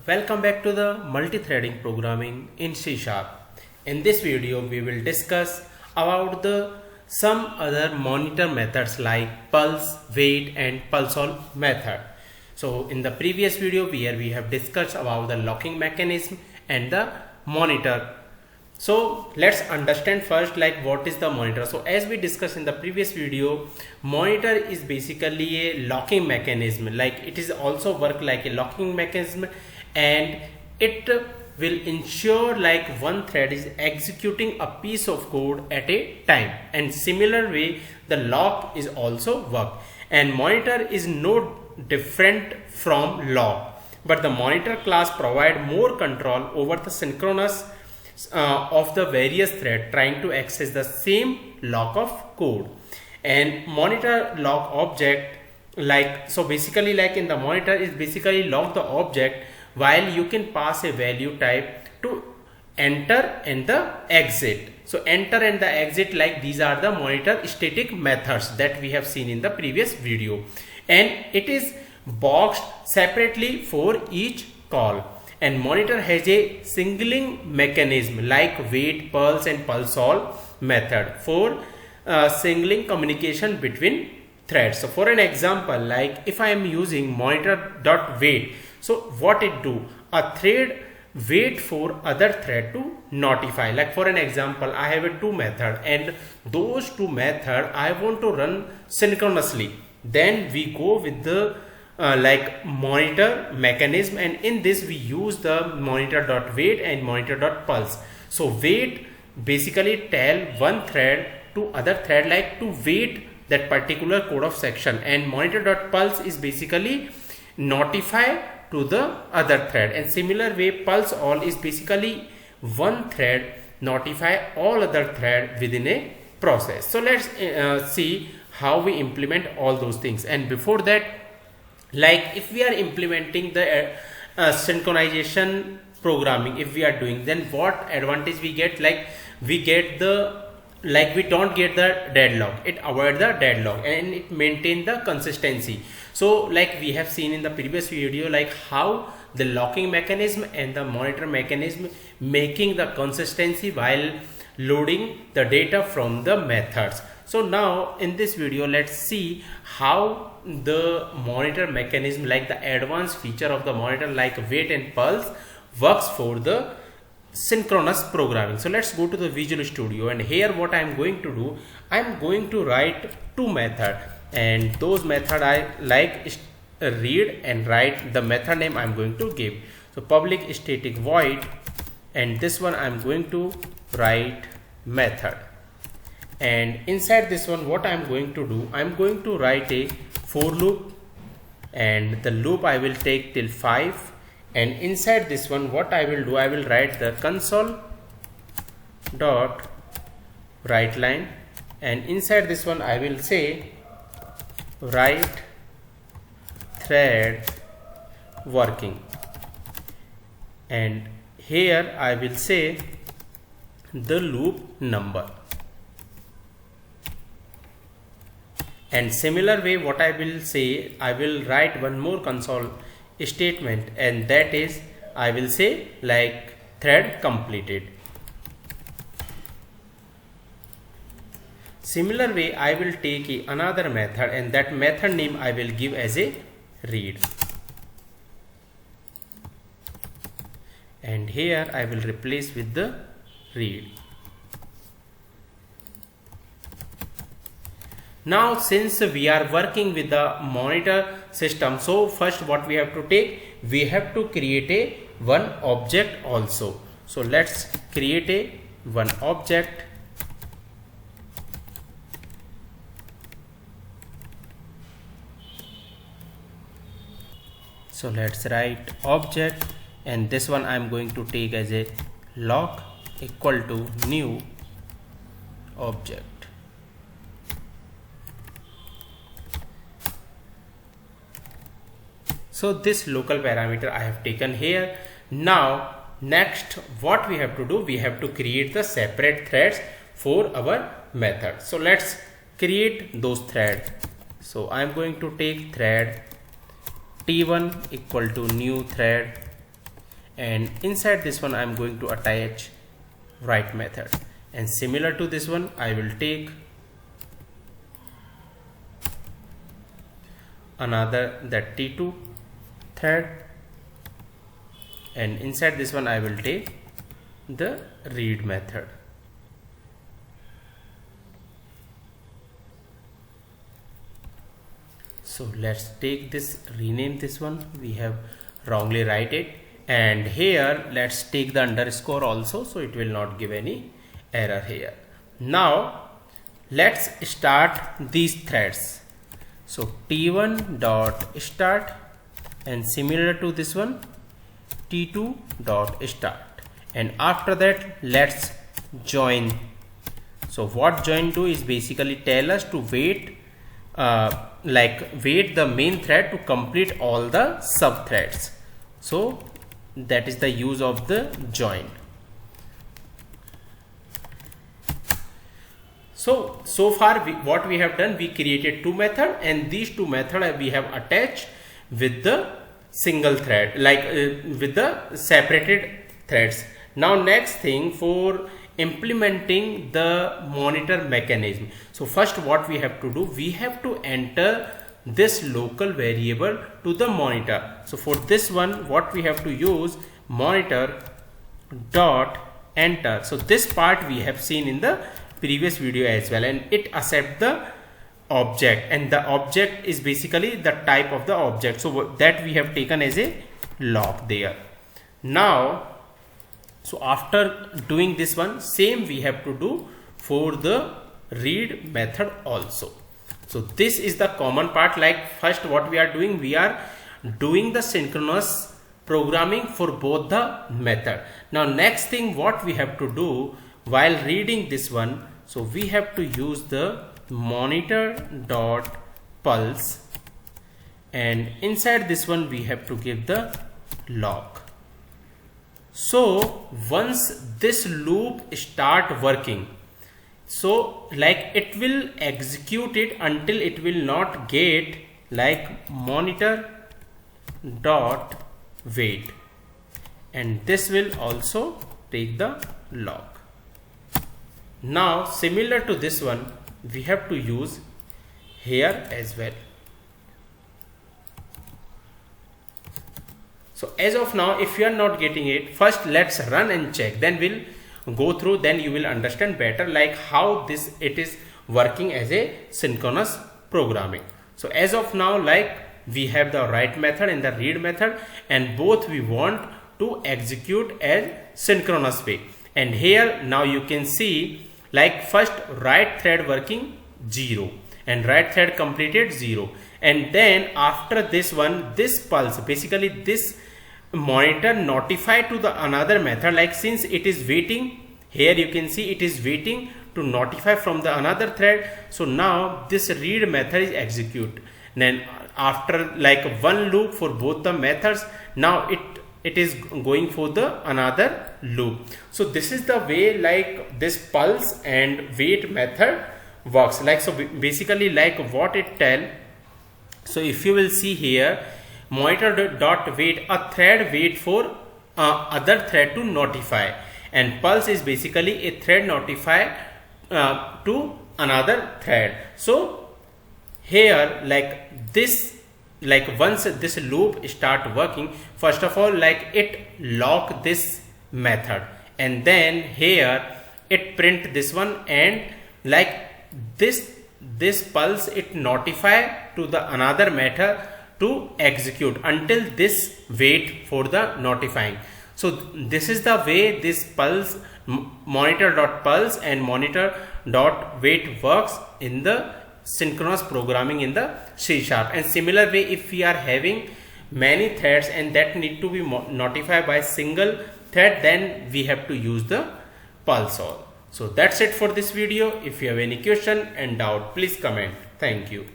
Welcome back to the multi-threading programming in C Sharp. In this video we will discuss about some other monitor methods like pulse, wait and pulse all method. So in the previous video where we have discussed about the locking mechanism and the monitor. So let's understand first like what is the monitor. So as we discussed in the previous video, monitor is basically a locking mechanism. Like it is also work like a locking mechanism, and it will ensure like one thread is executing a piece of code at a time, and similar way the lock is also work. And monitor is no different from lock, but the monitor class provide more control over the synchronous of the various thread trying to access the same block of code. And monitor lock object, like so basically like in the monitor is basically lock the object while you can pass a value type to enter and the exit. So enter and the exit, like these are the monitor static methods that we have seen in the previous video, and it is boxed separately for each call. And monitor has a singling mechanism like wait, pulse and pulse all method for singling communication between threads. So for an example, like if I am using monitor.wait, so what it do, a thread wait for other thread to notify. Like for an example, I have a two method and those two method I want to run synchronously. Then we go with the like monitor mechanism, and in this we use the monitor.wait and monitor.pulse. So wait basically tell one thread to other thread like to wait that particular code of section, and monitor.pulse is basically notify to the other thread. And similar way pulse all is basically one thread notify all other thread within a process. So let's see how we implement all those things. And before that, like if we are implementing the synchronization programming, if we are doing, then what advantage we get? Like we get the, like we don't get the deadlock, it avoid the deadlock and it maintain the consistency. So like we have seen in the previous video like how the locking mechanism and the monitor mechanism making the consistency while loading the data from the methods. So now in this video let's see how the monitor mechanism, like the advanced feature of the monitor like wait and pulse, works for the synchronous programming. So let's go to the Visual Studio, and here what I am going to do, I am going to write two method, and those method I like read and write. The method name I am going to give, so public static void, and this one I am going to write method. And inside this one what I am going to do, I am going to write a for loop, and the loop I will take till 5. And inside this one what I will do, I will write the console dot write line, and inside this one I will say write thread working, and here I will say the loop number. And similar way what I will say, I will write one more console statement, and that is I will say like thread completed. Similar way I will take another method, and that method name I will give as a read, and here I will replace with the read. Now since we are working with the monitor system, so first what we have to take, we have to create a one object also. So let's create a one object. So let's write object, and this one I am going to take as a lock equal to new object. So this local parameter I have taken here. Now next what we have to do, we have to create the separate threads for our method. So let's create those threads. So I am going to take thread t1 equal to new thread and inside this one I am going to attach write method, and similar to this one I will take another that T2 thread, and inside this one I will take the read method. So let's take this, rename this one, we have wrongly write it, and here let's take the underscore also, so it will not give any error here. Now let's start these threads. So T1 dot start, and similar to this one T2 dot start, and after that let's join. So what join do is basically tell us to wait wait the main thread to complete all the sub threads. So that is the use of the join. So far what we have done, we created two methods, and these two methods we have attached with the single thread, with the separated threads. Now next thing, for implementing the monitor mechanism. So first what we have to do, we have to enter this local variable to the monitor. So for this one what we have to use, monitor dot enter. So this part we have seen in the previous video as well, and it accepts the object, and the object is basically the type of the object, so that we have taken as a lock there. Now so after doing this one, same we have to do for the read method also. So this is the common part. Like first what we are doing, we are doing the synchronous programming for both the method. Now next thing what we have to do while reading this one, so we have to use the monitor dot pulse, and inside this one we have to give the lock. So once this loop start working, so like it will execute it until it will not get like monitor dot wait, and this will also take the lock. Now similar to this one we have to use here as well. So as of now, if you are not getting it, first let's run and check, then we'll go through, then you will understand better like how it is working as a synchronous programming. So as of now, like we have the write method and the read method, and both we want to execute as synchronous way. And here now you can see like first write thread working 0 and write thread completed 0, and then after this one, this pulse, basically this monitor notify to the another method, like since it is waiting, here you can see it is waiting to notify from the another thread. So now this read method is execute, then after like one loop for both the methods, now it is going for the another loop. So this is the way like this pulse and wait method works. Like so basically like what it tell, so if you will see here, monitor dot wait, a thread wait for other thread to notify, and pulse is basically a thread notify to another thread. So here like this, like once this loop start working, first of all like it lock this method, and then here it print this one, and like this pulse it notify to the another method to execute until this wait for the notifying. So this is the way this pulse, monitor dot pulse and monitor dot wait works in the synchronous programming in the C#. And similar way, if we are having many threads and that need to be notified by single thread, then we have to use the pulse all. So that's it for this video. If you have any question and doubt, please comment. Thank you.